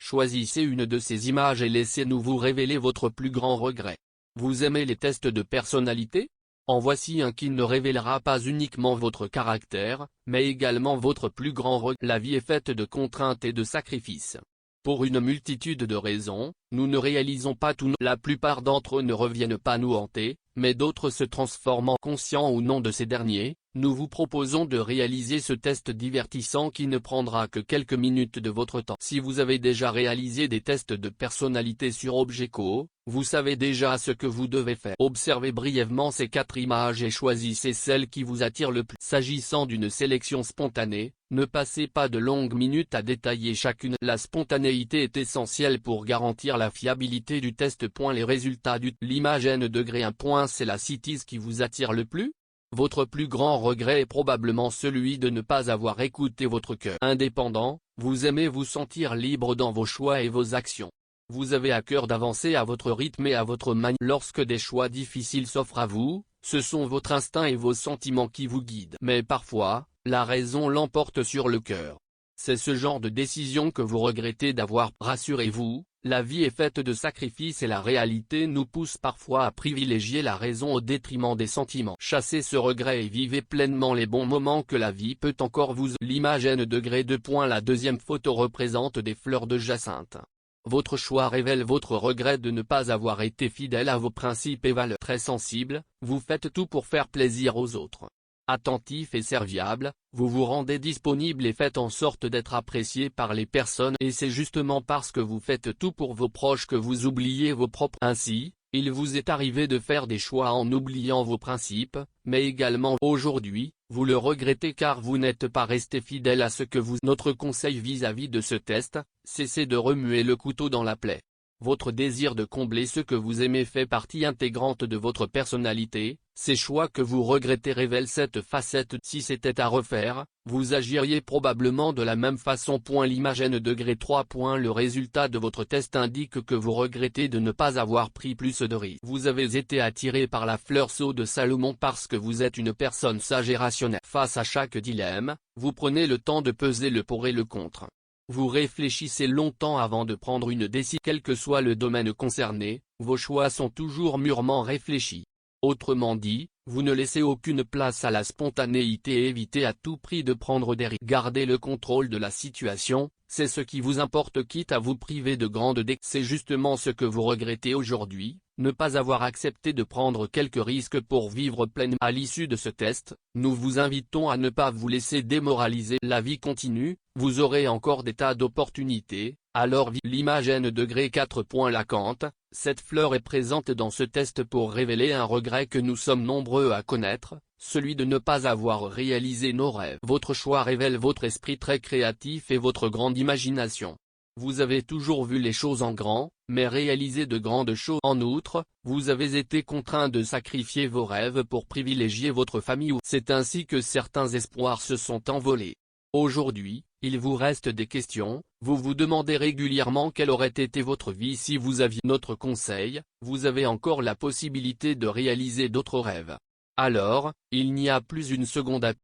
choisissez une de ces images et laissez-nous vous révéler votre plus grand regret. Vous aimez les tests de personnalité? En voici un qui ne révélera pas uniquement votre caractère, mais également votre plus grand regret. La vie est faite de contraintes et de sacrifices. Pour une multitude de raisons, nous ne réalisons pas tout. La plupart d'entre eux ne reviennent pas nous hanter, mais d'autres se transforment en conscients ou non de ces derniers. Nous vous proposons de réaliser ce test divertissant qui ne prendra que quelques minutes de votre temps. Si vous avez déjà réalisé des tests de personnalité sur Objeco, vous savez déjà ce que vous devez faire. Observez brièvement ces 4 images et choisissez celle qui vous attire le plus. S'agissant d'une sélection spontanée, ne passez pas de longues minutes à détailler chacune. La spontanéité est essentielle pour garantir la fiabilité du test. Les résultats l'image n°1. C'est la cities qui vous attire le plus? Votre plus grand regret est probablement celui de ne pas avoir écouté votre cœur. Indépendant, vous aimez vous sentir libre dans vos choix et vos actions. Vous avez à cœur d'avancer à votre rythme et à votre manière. Lorsque des choix difficiles s'offrent à vous, ce sont votre instinct et vos sentiments qui vous guident. Mais parfois, la raison l'emporte sur le cœur. C'est ce genre de décision que vous regrettez d'avoir. Rassurez-vous, la vie est faite de sacrifices et la réalité nous pousse parfois à privilégier la raison au détriment des sentiments. Chassez ce regret et vivez pleinement les bons moments que la vie peut encore vous. L'image n°2. La deuxième photo représente des fleurs de jacinthe. Votre choix révèle votre regret de ne pas avoir été fidèle à vos principes et valeurs. Très sensible, vous faites tout pour faire plaisir aux autres. Attentif et serviable, vous vous rendez disponible et faites en sorte d'être apprécié par les personnes. Et c'est justement parce que vous faites tout pour vos proches que vous oubliez vos propres. Ainsi, il vous est arrivé de faire des choix en oubliant vos principes, mais également aujourd'hui, vous le regrettez car vous n'êtes pas resté fidèle à ce que vous. Notre conseil vis-à-vis de ce test, cessez de remuer le couteau dans la plaie. Votre désir de combler ce que vous aimez fait partie intégrante de votre personnalité. Ces choix que vous regrettez révèlent cette facette. Si c'était à refaire, vous agiriez probablement de la même façon. L'image n°3. Le résultat de votre test indique que vous regrettez de ne pas avoir pris plus de risques. Vous avez été attiré par la fleur sceau de Salomon parce que vous êtes une personne sage et rationnelle. Face à chaque dilemme, vous prenez le temps de peser le pour et le contre. Vous réfléchissez longtemps avant de prendre une décision. Quel que soit le domaine concerné, vos choix sont toujours mûrement réfléchis. Autrement dit, vous ne laissez aucune place à la spontanéité et évitez à tout prix de prendre des risques. Gardez le contrôle de la situation, c'est ce qui vous importe quitte à vous priver de grandes décisions. C'est justement ce que vous regrettez aujourd'hui, ne pas avoir accepté de prendre quelques risques pour vivre pleinement. À l'issue de ce test, nous vous invitons à ne pas vous laisser démoraliser. La vie continue, vous aurez encore des tas d'opportunités, alors l'image n°4. L'acanthe, cette fleur est présente dans ce test pour révéler un regret que nous sommes nombreux à connaître, celui de ne pas avoir réalisé nos rêves. Votre choix révèle votre esprit très créatif et votre grande imagination. Vous avez toujours vu les choses en grand, mais réalisé de grandes choses. En outre, vous avez été contraint de sacrifier vos rêves pour privilégier votre famille. C'est ainsi que certains espoirs se sont envolés. Aujourd'hui, il vous reste des questions, vous vous demandez régulièrement quelle aurait été votre vie si vous aviez notre conseil, vous avez encore la possibilité de réaliser d'autres rêves. Alors, il n'y a plus une seconde à